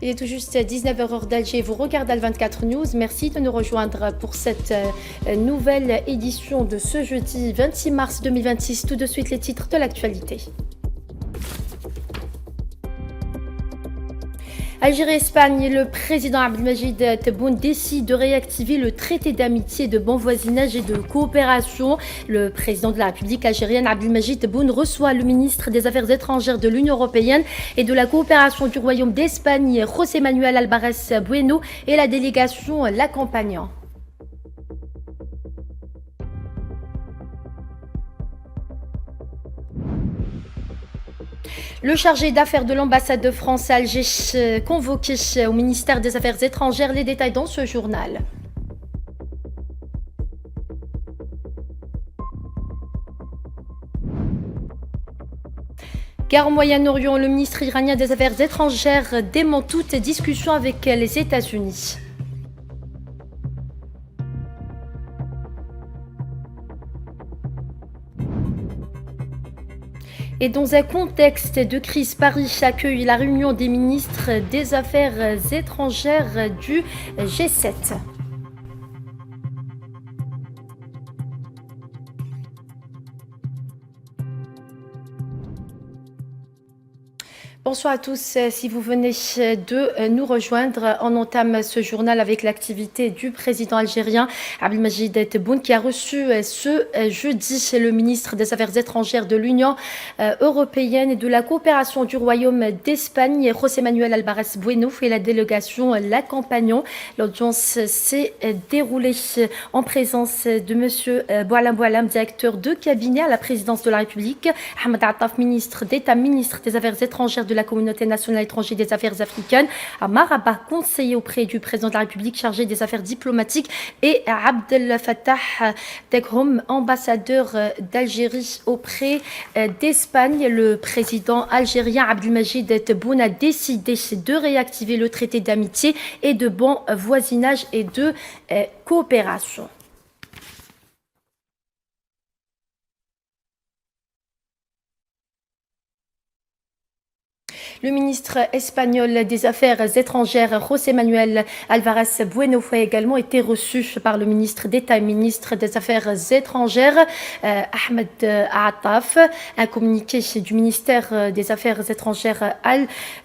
Il est tout juste 19h heure d'Alger. Vous regardez Al24 News. Merci de nous rejoindre pour cette nouvelle édition de ce jeudi 26 mars 2026. Tout de suite, les titres de l'actualité. Algérie-Espagne, le président Abdelmajid Tebboune décide de réactiver le traité d'amitié, de bon voisinage et de coopération. Le président de la République algérienne Abdelmajid Tebboune reçoit le ministre des Affaires étrangères de l'Union européenne et de la coopération du Royaume d'Espagne, José Manuel Álvarez Bueno, et la délégation l'accompagnant. Le chargé d'affaires de l'ambassade de France à Alger convoqué au ministère des Affaires étrangères. Les détails dans ce journal. Guerre au Moyen-Orient, le ministre iranien des Affaires étrangères dément toute discussion avec les États-Unis. Et dans un contexte de crise, Paris accueille la réunion des ministres des Affaires étrangères du G7. Bonsoir à tous. Si vous venez de nous rejoindre, on entame ce journal avec l'activité du président algérien Abdelmajid Tebboune qui a reçu ce jeudi le ministre des Affaires étrangères de l'Union européenne et de la coopération du Royaume d'Espagne, José Manuel Álvarez Bueno, et la délégation l'accompagnant. L'audience s'est déroulée en présence de monsieur Boualam Boualam, directeur de cabinet à la présidence de la République, Ahmed Attaf, ministre d'État, ministre des Affaires étrangères de la communauté nationale étrangère des affaires africaines, à Maraba, conseiller auprès du président de la République chargé des affaires diplomatiques, et Abdel Fattah Teghom, ambassadeur d'Algérie auprès d'Espagne. Le président algérien Abdelmajid Tebboune a décidé de réactiver le traité d'amitié et de bon voisinage et de coopération. Le ministre espagnol des Affaires étrangères, José Manuel Álvarez Bueno, a également été reçu par le ministre d'État et ministre des Affaires étrangères, Ahmed Attaf. Un communiqué du ministère des Affaires étrangères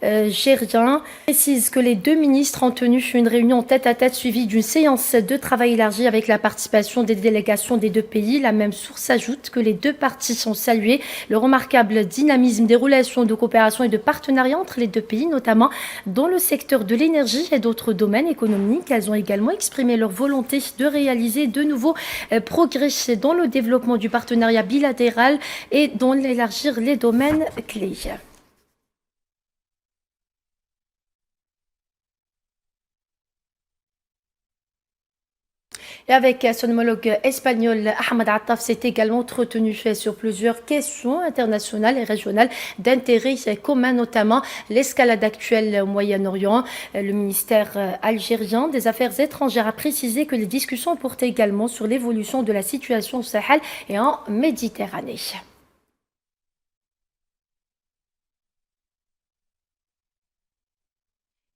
algérien précise que les deux ministres ont tenu une réunion tête-à-tête suivie d'une séance de travail élargie avec la participation des délégations des deux pays. La même source ajoute que les deux parties ont salué le remarquable dynamisme des relations de coopération et de partenariat entre les deux pays, notamment dans le secteur de l'énergie et d'autres domaines économiques. Elles ont également exprimé leur volonté de réaliser de nouveaux progrès dans le développement du partenariat bilatéral et dans l'élargir les domaines clés. Et avec son homologue espagnol, Ahmed Attaf s'est également entretenu sur plusieurs questions internationales et régionales d'intérêt commun, notamment l'escalade actuelle au Moyen-Orient. Le ministère algérien des Affaires étrangères a précisé que les discussions portaient également sur l'évolution de la situation au Sahel et en Méditerranée.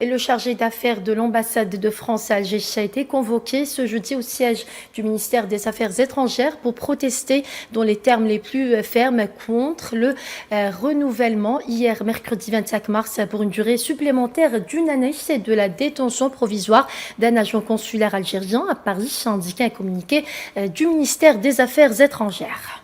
Et le chargé d'affaires de l'ambassade de France à Alger a été convoqué ce jeudi au siège du ministère des Affaires étrangères pour protester dans les termes les plus fermes contre le renouvellement hier mercredi 25 mars pour une durée supplémentaire d'une année de la détention provisoire d'un agent consulaire algérien à Paris, a indiqué un communiqué du ministère des Affaires étrangères.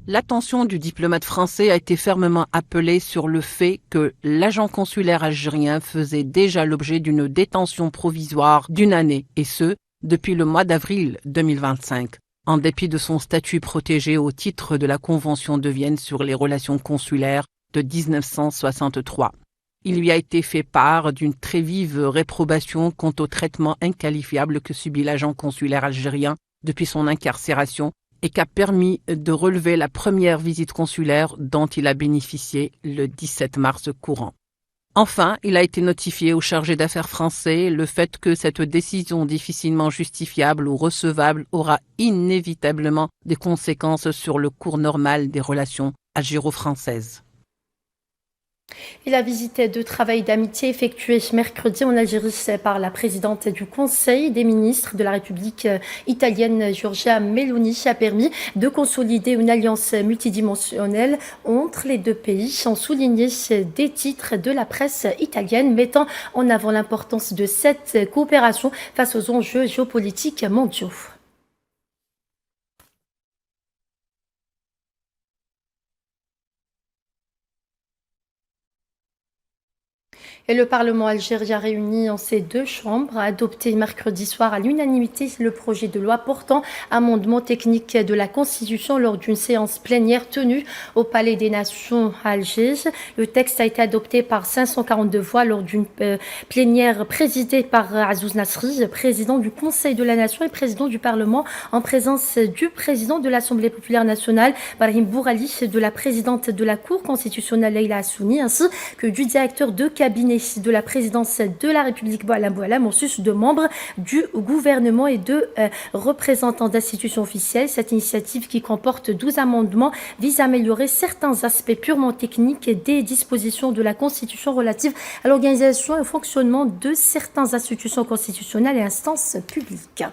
L'attention du diplomate français a été fermement appelée sur le fait que l'agent consulaire algérien faisait déjà l'objet d'une détention provisoire d'une année, et ce, depuis le mois d'avril 2025, en dépit de son statut protégé au titre de la Convention de Vienne sur les relations consulaires de 1963. Il lui a été fait part d'une très vive réprobation quant au traitement inqualifiable que subit l'agent consulaire algérien depuis son incarcération, et qu'a permis de relever la première visite consulaire dont il a bénéficié le 17 mars courant. Enfin, il a été notifié au chargé d'affaires français le fait que cette décision difficilement justifiable ou recevable aura inévitablement des conséquences sur le cours normal des relations algéro-françaises. Et la visite de travail d'amitié effectuée mercredi en Algérie par la présidente du Conseil des ministres de la République italienne, Giorgia Meloni, a permis de consolider une alliance multidimensionnelle entre les deux pays, ont souligné des titres de la presse italienne, mettant en avant l'importance de cette coopération face aux enjeux géopolitiques mondiaux. Et le Parlement algérien réuni en ses deux chambres a adopté mercredi soir à l'unanimité le projet de loi portant amendement technique de la Constitution lors d'une séance plénière tenue au Palais des Nations à Alger. Le texte a été adopté par 542 voix lors d'une plénière présidée par Azouz Nasri, président du Conseil de la Nation et président du Parlement, en présence du président de l'Assemblée populaire nationale, Brahim Bourali, de la présidente de la Cour constitutionnelle, Leila Assouni, ainsi que du directeur de cabinet de la présidence de la République Boualem, en sus de membres du gouvernement et de représentants d'institutions officielles. Cette initiative, qui comporte 12 amendements, vise à améliorer certains aspects purement techniques des dispositions de la Constitution relatives à l'organisation et au fonctionnement de certaines institutions constitutionnelles et instances publiques.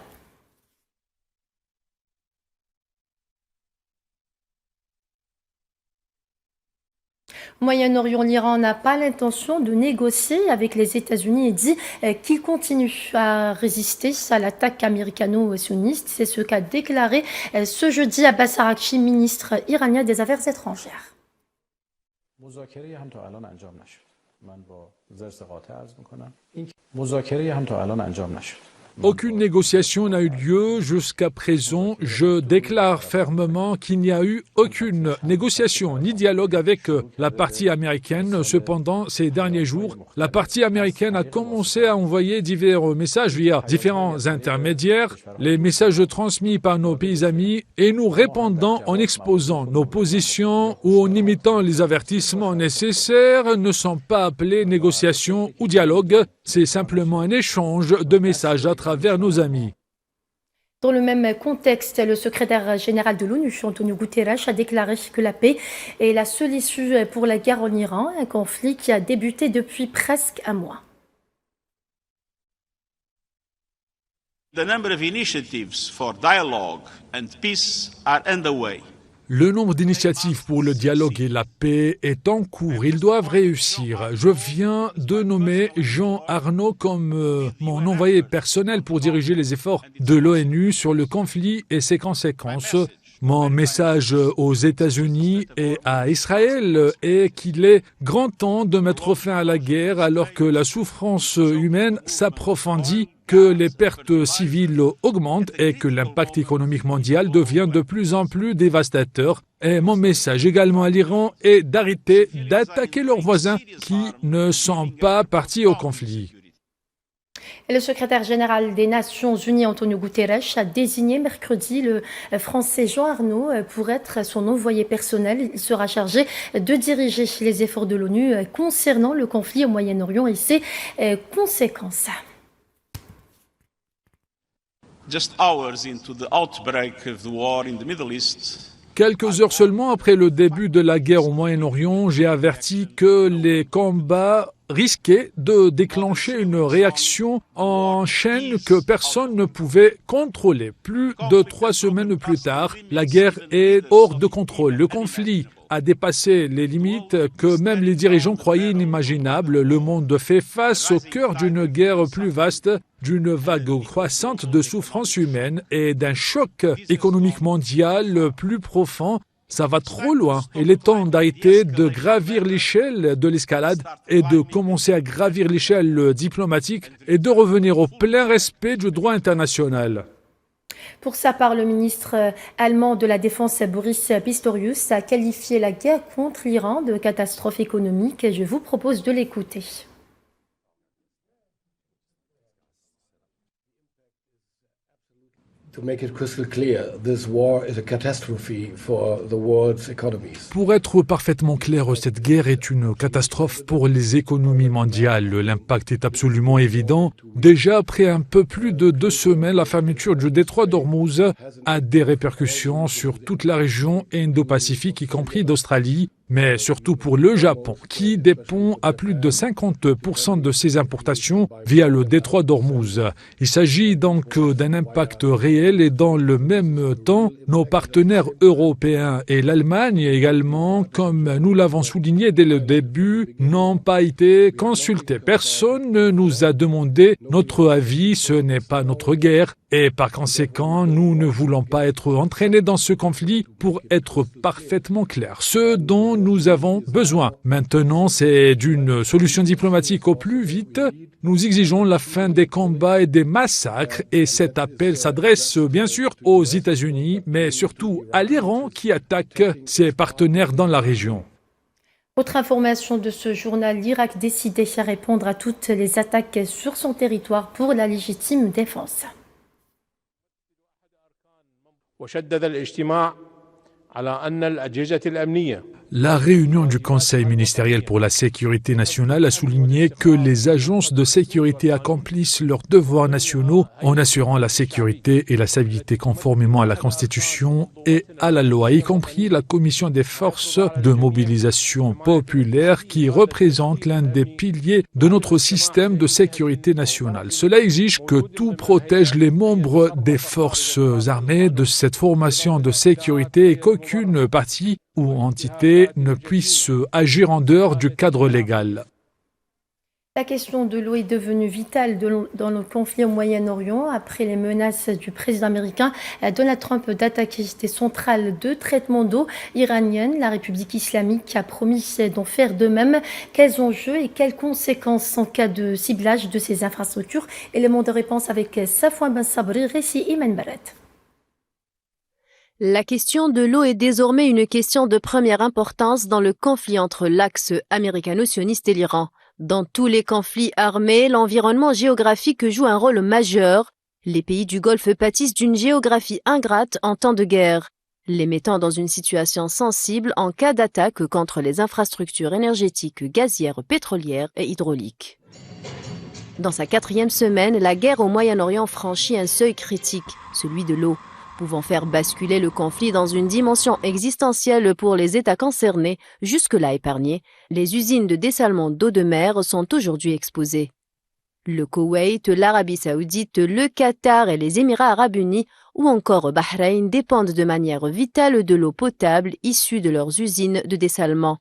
Au Moyen-Orient, l'Iran n'a pas l'intention de négocier avec les États-Unis et dit qu'il continue à résister à l'attaque américano-sioniste. C'est ce qu'a déclaré ce jeudi Abbas Araghchi, ministre iranien des Affaires étrangères. Aucune négociation n'a eu lieu jusqu'à présent. Je déclare fermement qu'il n'y a eu aucune négociation ni dialogue avec la partie américaine. Cependant, ces derniers jours, la partie américaine a commencé à envoyer divers messages via différents intermédiaires. Les messages transmis par nos pays amis et nous répondant en exposant nos positions ou en imitant les avertissements nécessaires ne sont pas appelés négociations ou dialogue. C'est simplement un échange de messages à travers nos amis. Dans le même contexte, le secrétaire général de l'ONU, Antonio Guterres, a déclaré que la paix est la seule issue pour la guerre en Iran, un conflit qui a débuté depuis presque un mois. The number of initiatives for dialogue and peace are underway. Le nombre d'initiatives pour le dialogue et la paix est en cours. Ils doivent réussir. Je viens de nommer Jean Arnaud comme mon envoyé personnel pour diriger les efforts de l'ONU sur le conflit et ses conséquences. Mon message aux États-Unis et à Israël est qu'il est grand temps de mettre fin à la guerre alors que la souffrance humaine s'approfondit, que les pertes civiles augmentent et que l'impact économique mondial devient de plus en plus dévastateur. Et mon message également à l'Iran est d'arrêter d'attaquer leurs voisins qui ne sont pas partis au conflit. Et le secrétaire général des Nations Unies, Antonio Guterres, a désigné mercredi le Français Jean Arnaud pour être son envoyé personnel. Il sera chargé de diriger les efforts de l'ONU concernant le conflit au Moyen-Orient et ses conséquences. Just hours into the outbreak of the war in the Middle East, Quelques heures seulement après le début de la guerre au Moyen-Orient, j'ai averti que les combats risquaient de déclencher une réaction en chaîne que personne ne pouvait contrôler. Plus de 3 semaines plus tard, la guerre est hors de contrôle. Le conflit a dépassé les limites que même les dirigeants croyaient inimaginables. Le monde fait face au cœur d'une guerre plus vaste, d'une vague croissante de souffrance humaine et d'un choc économique mondial plus profond. Ça va trop loin. Il est temps d'arrêter de gravir l'échelle de l'escalade et de commencer à gravir l'échelle diplomatique et de revenir au plein respect du droit international. Pour sa part, le ministre allemand de la Défense, Boris Pistorius, a qualifié la guerre contre l'Iran de catastrophe économique. Je vous propose de l'écouter. Pour être parfaitement clair, cette guerre est une catastrophe pour les économies mondiales. L'impact est absolument évident. Déjà, après un peu plus de 2 semaines, la fermeture du détroit d'Ormuz a des répercussions sur toute la région Indo-Pacifique, y compris d'Australie. mais surtout pour le Japon, qui dépend à plus de 50% de ses importations via le détroit d'Ormuz. Il s'agit donc d'un impact réel et dans le même temps, nos partenaires européens et l'Allemagne également, comme nous l'avons souligné dès le début, n'ont pas été consultés. Personne ne nous a demandé notre avis, ce n'est pas notre guerre. Et par conséquent, nous ne voulons pas être entraînés dans ce conflit pour être parfaitement clairs. Ce dont nous avons besoin maintenant, c'est d'une solution diplomatique au plus vite. Nous exigeons la fin des combats et des massacres et cet appel s'adresse bien sûr aux États-Unis, mais surtout à l'Iran qui attaque ses partenaires dans la région. Autre information de ce journal, l'Irak décidait à répondre à toutes les attaques sur son territoire pour la légitime défense. وشدد الاجتماع على أن الأجهزة الأمنية La réunion du Conseil ministériel pour la sécurité nationale a souligné que les agences de sécurité accomplissent leurs devoirs nationaux en assurant la sécurité et la stabilité conformément à la Constitution et à la loi, y compris la Commission des forces de mobilisation populaire qui représente l'un des piliers de notre système de sécurité nationale. Cela exige que tout protège les membres des forces armées de cette formation de sécurité et qu'aucune partie ou entité ne puisse agir en dehors du cadre légal. La question de l'eau est devenue vitale dans le conflit au Moyen-Orient après les menaces du président américain Donald Trump d'attaquer des centrales de traitement d'eau iraniennes. La République islamique a promis d'en faire de même. Quels enjeux et quelles conséquences en cas de ciblage de ces infrastructures? Élément de réponse avec Safouan Ben Sabri, Réci Iman Barat. La question de l'eau est désormais une question de première importance dans le conflit entre l'axe américano-sioniste et l'Iran. Dans tous les conflits armés, l'environnement géographique joue un rôle majeur. Les pays du Golfe pâtissent d'une géographie ingrate en temps de guerre, les mettant dans une situation sensible en cas d'attaque contre les infrastructures énergétiques gazières, pétrolières et hydrauliques. Dans sa 4e semaine, la guerre au Moyen-Orient franchit un seuil critique, celui de l'eau, pouvant faire basculer le conflit dans une dimension existentielle pour les États concernés, jusque-là épargnés. Les usines de dessalement d'eau de mer sont aujourd'hui exposées. Le Koweït, l'Arabie saoudite, le Qatar et les Émirats arabes unis ou encore Bahreïn dépendent de manière vitale de l'eau potable issue de leurs usines de dessalement.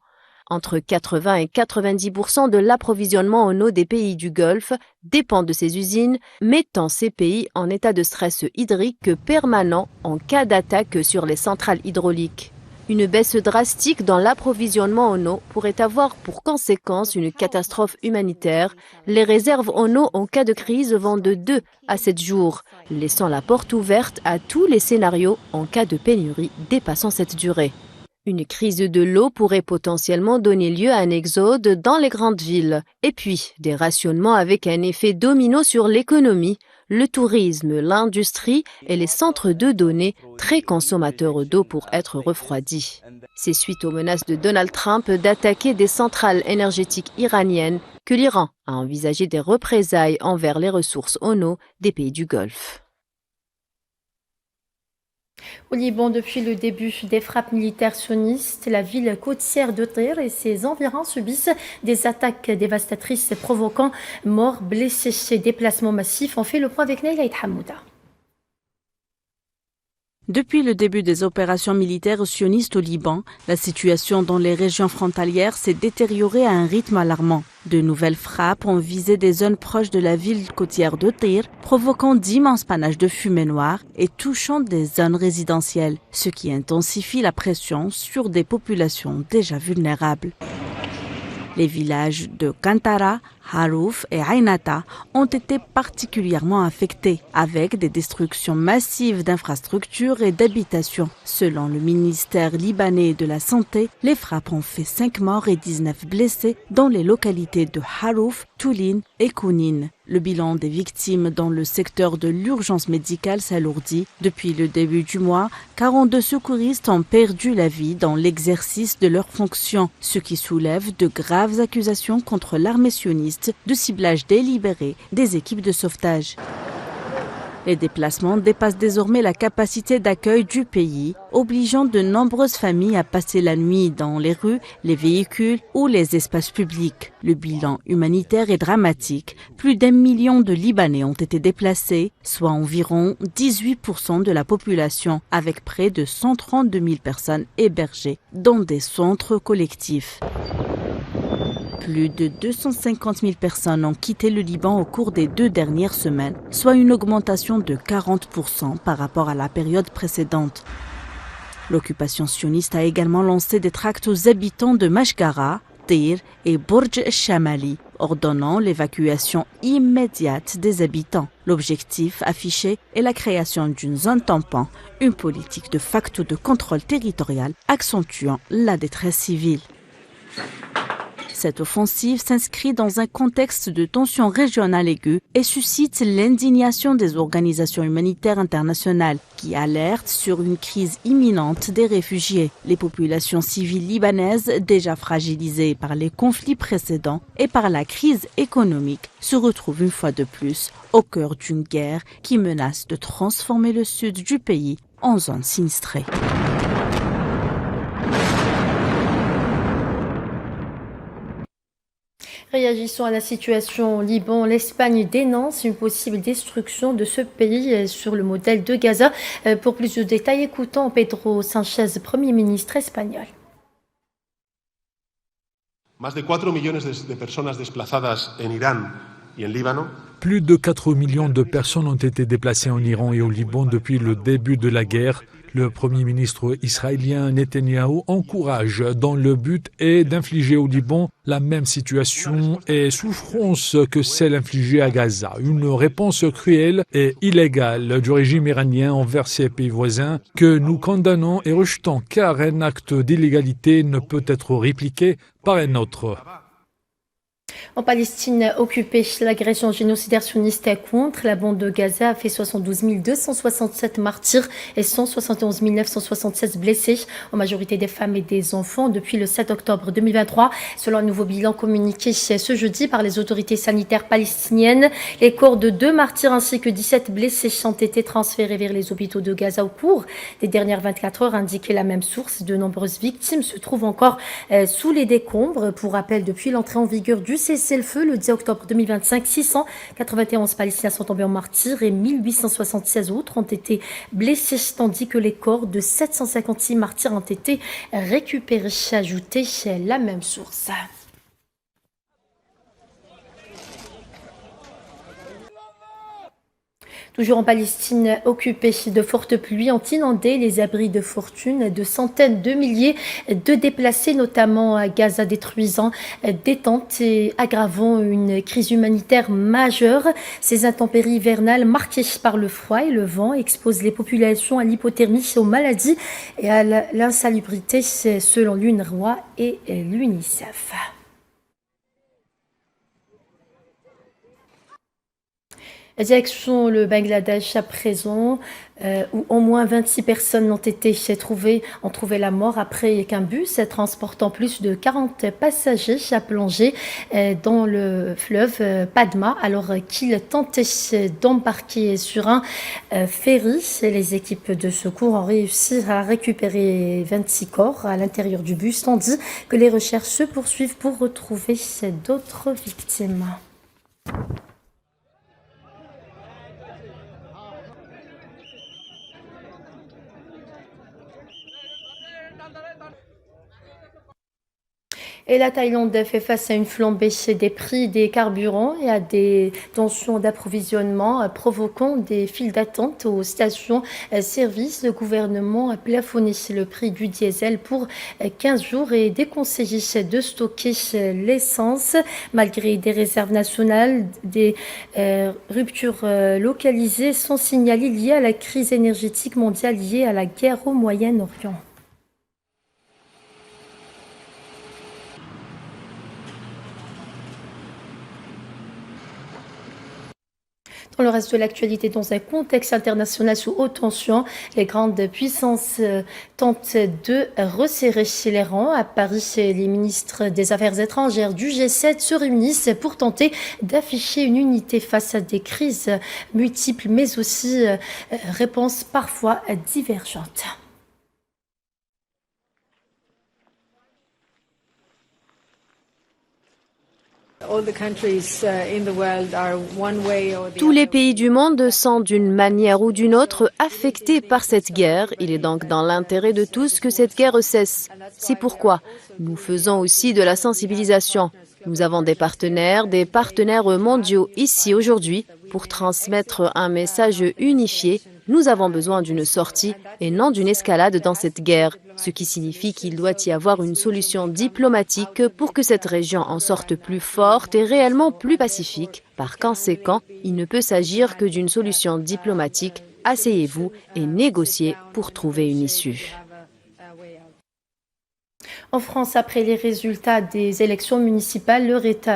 Entre 80 et 90% de l'approvisionnement en eau des pays du Golfe dépend de ces usines, mettant ces pays en état de stress hydrique permanent en cas d'attaque sur les centrales hydrauliques. Une baisse drastique dans l'approvisionnement en eau pourrait avoir pour conséquence une catastrophe humanitaire. Les réserves en eau en cas de crise vont de 2 à 7 jours, laissant la porte ouverte à tous les scénarios en cas de pénurie dépassant cette durée. Une crise de l'eau pourrait potentiellement donner lieu à un exode dans les grandes villes. Et puis, des rationnements avec un effet domino sur l'économie, le tourisme, l'industrie et les centres de données, très consommateurs d'eau pour être refroidis. C'est suite aux menaces de Donald Trump d'attaquer des centrales énergétiques iraniennes que l'Iran a envisagé des représailles envers les ressources en eau des pays du Golfe. Au Liban, depuis le début des frappes militaires sionistes, la ville côtière de Tyr et ses environs subissent des attaques dévastatrices provoquant morts, blessés et déplacements massifs. On fait le point avec Naïla Hamouda. Depuis le début des opérations militaires sionistes au Liban, la situation dans les régions frontalières s'est détériorée à un rythme alarmant. De nouvelles frappes ont visé des zones proches de la ville côtière de Tyr, provoquant d'immenses panaches de fumée noire et touchant des zones résidentielles, ce qui intensifie la pression sur des populations déjà vulnérables. Les villages de Kantara, Harouf et Aynata ont été particulièrement affectés, avec des destructions massives d'infrastructures et d'habitations. Selon le ministère libanais de la Santé, les frappes ont fait 5 morts et 19 blessés dans les localités de Harouf, Toulin et Kounin. Le bilan des victimes dans le secteur de l'urgence médicale s'alourdit. Depuis le début du mois, 42 secouristes ont perdu la vie dans l'exercice de leurs fonctions, ce qui soulève de graves accusations contre l'armée sioniste de ciblage délibéré des équipes de sauvetage. Les déplacements dépassent désormais la capacité d'accueil du pays, obligeant de nombreuses familles à passer la nuit dans les rues, les véhicules ou les espaces publics. Le bilan humanitaire est dramatique. Plus d'1 million de Libanais ont été déplacés, soit environ 18% de la population, avec près de 132 000 personnes hébergées dans des centres collectifs. Plus de 250 000 personnes ont quitté le Liban au cours des 2 dernières semaines, soit une augmentation de 40% par rapport à la période précédente. L'occupation sioniste a également lancé des tracts aux habitants de Mashgara, Tyr et Bourj el-Shamali, ordonnant l'évacuation immédiate des habitants. L'objectif affiché est la création d'une zone tampon, une politique de facto de contrôle territorial accentuant la détresse civile. Cette offensive s'inscrit dans un contexte de tensions régionales aiguës et suscite l'indignation des organisations humanitaires internationales qui alertent sur une crise imminente des réfugiés. Les populations civiles libanaises, déjà fragilisées par les conflits précédents et par la crise économique, se retrouvent une fois de plus au cœur d'une guerre qui menace de transformer le sud du pays en zone sinistrée. Réagissons à la situation au Liban. L'Espagne dénonce une possible destruction de ce pays sur le modèle de Gaza. Pour plus de détails, écoutons Pedro Sánchez, Premier ministre espagnol. Más de 4 millones de personas desplazadas en Irán y en Líbano. Plus de 4 millions de personnes ont été déplacées en Iran et au Liban depuis le début de la guerre. Le Premier ministre israélien Netanyahou encourage dans le but est d'infliger au Liban la même situation et souffrance que celle infligée à Gaza. Une réponse cruelle et illégale du régime iranien envers ses pays voisins que nous condamnons et rejetons car un acte d'illégalité ne peut être répliqué par un autre. En Palestine occupée, l'agression génocidaire sioniste contre la bande de Gaza a fait 72 267 martyrs et 171 976 blessés, en majorité des femmes et des enfants, depuis le 7 octobre 2023. Selon un nouveau bilan communiqué ce jeudi par les autorités sanitaires palestiniennes, les corps de 2 martyrs ainsi que 17 blessés ont été transférés vers les hôpitaux de Gaza au cours des dernières 24 heures, indiquait la même source. De nombreuses victimes se trouvent encore sous les décombres. Pour rappel, depuis l'entrée en vigueur du cessez-le-feu le 10 octobre 2025, 691 Palestiniens sont tombés en martyrs et 1876 autres ont été blessés, tandis que les corps de 756 martyrs ont été récupérés, ajoutait la même source. Toujours en Palestine occupée, de fortes pluies ont inondé les abris de fortune de centaines de milliers de déplacés, notamment à Gaza, détruisant des tentes et aggravant une crise humanitaire majeure. Ces intempéries hivernales marquées par le froid et le vent exposent les populations à l'hypothermie, aux maladies et à l'insalubrité, selon l'UNRWA et l'UNICEF. Direction le Bangladesh à présent, où au moins 26 personnes ont trouvé la mort après qu'un bus transportant plus de 40 passagers a plongé dans le fleuve Padma alors qu'il tentait d'embarquer sur un ferry. Les équipes de secours ont réussi à récupérer 26 corps à l'intérieur du bus, tandis que les recherches se poursuivent pour retrouver d'autres victimes. Et la Thaïlande fait face à une flambée des prix des carburants et à des tensions d'approvisionnement provoquant des files d'attente aux stations-service. Le gouvernement a plafonné le prix du diesel pour 15 jours et déconseillé de stocker l'essence. Malgré des réserves nationales, des ruptures localisées sont signalées liées à la crise énergétique mondiale liée à la guerre au Moyen-Orient. Pour le reste de l'actualité, dans un contexte international sous haute tension, les grandes puissances tentent de resserrer les rangs. À Paris, les ministres des Affaires étrangères du G7 se réunissent pour tenter d'afficher une unité face à des crises multiples, mais aussi réponses parfois divergentes. Tous les pays du monde sont d'une manière ou d'une autre affectés par cette guerre. Il est donc dans l'intérêt de tous que cette guerre cesse. C'est pourquoi nous faisons aussi de la sensibilisation. Nous avons des partenaires mondiaux ici aujourd'hui pour transmettre un message unifié. Nous avons besoin d'une sortie et non d'une escalade dans cette guerre, ce qui signifie qu'il doit y avoir une solution diplomatique pour que cette région en sorte plus forte et réellement plus pacifique. Par conséquent, il ne peut s'agir que d'une solution diplomatique. Asseyez-vous et négociez pour trouver une issue. En France, après les résultats des élections municipales,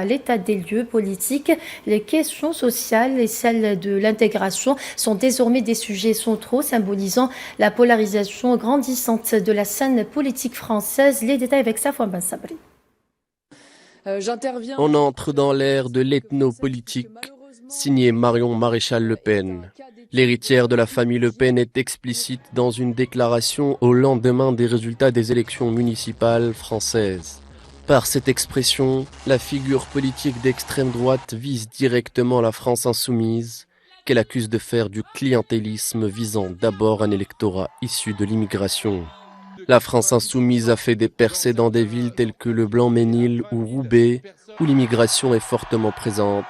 l'état des lieux politiques, les questions sociales et celles de l'intégration sont désormais des sujets centraux, symbolisant la polarisation grandissante de la scène politique française. Les détails avec Safwan Ben Sabri. On entre dans l'ère de l'ethnopolitique, signé Marion Maréchal Le Pen. L'héritière de la famille Le Pen est explicite dans une déclaration au lendemain des résultats des élections municipales françaises. Par cette expression, la figure politique d'extrême droite vise directement la France insoumise, qu'elle accuse de faire du clientélisme visant d'abord un électorat issu de l'immigration. La France insoumise a fait des percées dans des villes telles que le Blanc-Ménil ou Roubaix, où l'immigration est fortement présente,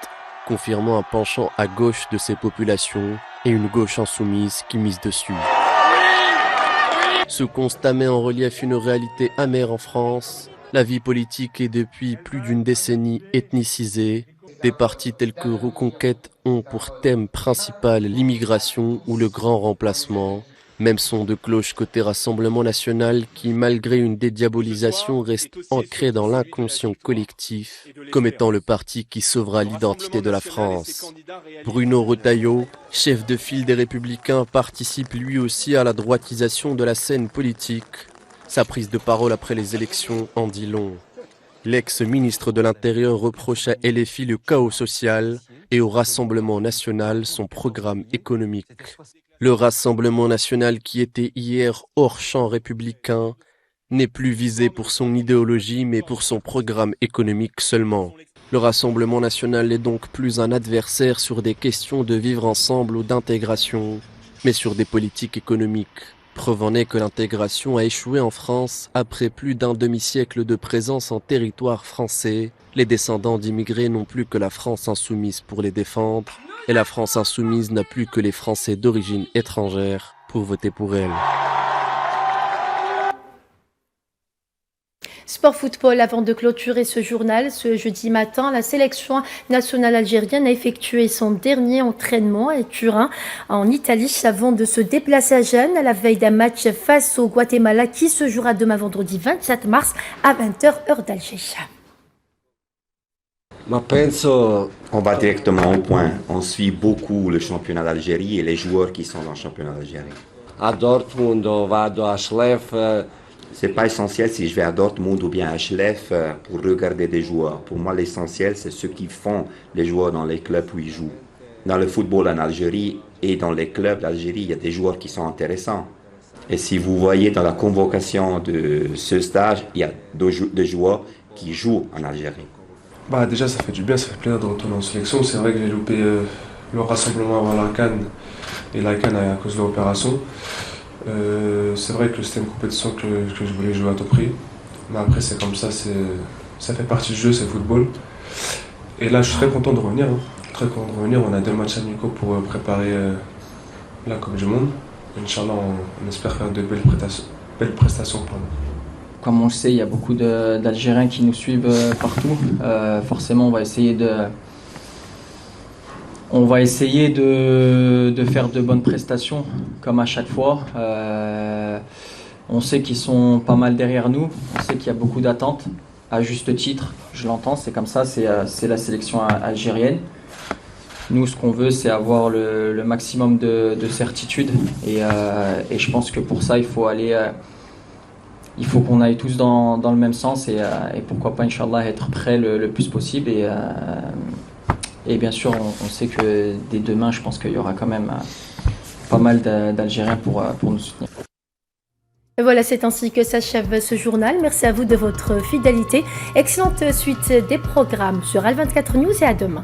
confirmant un penchant à gauche de ces populations et une gauche insoumise qui mise dessus. Ce constat met en relief une réalité amère en France. La vie politique est depuis plus d'une décennie ethnicisée. Des partis tels que Reconquête ont pour thème principal l'immigration ou le grand remplacement. Même son de cloche côté Rassemblement national qui, malgré une dédiabolisation, reste ancré dans l'inconscient collectif comme étant le parti qui sauvera l'identité de la France. Bruno Retailleau, chef de file des Républicains, participe lui aussi à la droitisation de la scène politique. Sa prise de parole après les élections en dit long. L'ex-ministre de l'Intérieur reproche à LFI le chaos social et au Rassemblement national son programme économique. Le Rassemblement national qui était hier hors champ républicain n'est plus visé pour son idéologie mais pour son programme économique seulement. Le Rassemblement national n'est donc plus un adversaire sur des questions de vivre ensemble ou d'intégration, mais sur des politiques économiques. Preuve en est que l'intégration a échoué en France après plus d'un demi-siècle de présence en territoire français. Les descendants d'immigrés n'ont plus que la France insoumise pour les défendre. Et la France insoumise n'a plus que les Français d'origine étrangère pour voter pour elle. Sport football, avant de clôturer ce journal, ce jeudi matin, la sélection nationale algérienne a effectué son dernier entraînement à Turin, en Italie, avant de se déplacer à Gênes à la veille d'un match face au Guatemala qui se jouera demain vendredi 27 mars à 20h heure d'Alger. On va directement au point. On suit beaucoup le championnat d'Algérie et les joueurs qui sont dans le championnat d'Algérie. À Dortmund, on va à Schleff. C'est pas essentiel si je vais à Dortmund ou bien à Schleff pour regarder des joueurs. Pour moi, l'essentiel, c'est ceux qui font les joueurs dans les clubs où ils jouent. Dans le football en Algérie et dans les clubs d'Algérie, il y a des joueurs qui sont intéressants. Et si vous voyez dans la convocation de ce stage, il y a deux joueurs qui jouent en Algérie. Déjà ça fait du bien, ça fait plaisir de retourner en sélection. C'est vrai que j'ai loupé le rassemblement avant la CAN et la CAN à cause de l'opération. C'est vrai que c'était une compétition que je voulais jouer à tout prix. Mais après c'est comme ça, ça fait partie du jeu, c'est le football. Et là je suis très content de revenir. Très content de revenir. On a 2 matchs amicaux pour préparer la Coupe du Monde. Inch'Allah, on espère faire de belles prestations pour nous. Comme on le sait, il y a beaucoup d'Algériens qui nous suivent partout. Forcément, on va essayer de faire de bonnes prestations, comme à chaque fois. On sait qu'ils sont pas mal derrière nous. On sait qu'il y a beaucoup d'attentes, à juste titre. Je l'entends, c'est comme ça, c'est la sélection algérienne. Nous, ce qu'on veut, c'est avoir le maximum de certitude. Et je pense que pour ça, il faut qu'on aille tous dans le même sens et pourquoi pas, Inch'Allah, être prêt le plus possible. Et bien sûr, on sait que dès demain, je pense qu'il y aura quand même pas mal d'Algériens pour nous soutenir. Et voilà, c'est ainsi que s'achève ce journal. Merci à vous de votre fidélité. Excellente suite des programmes sur Al24 News et à demain.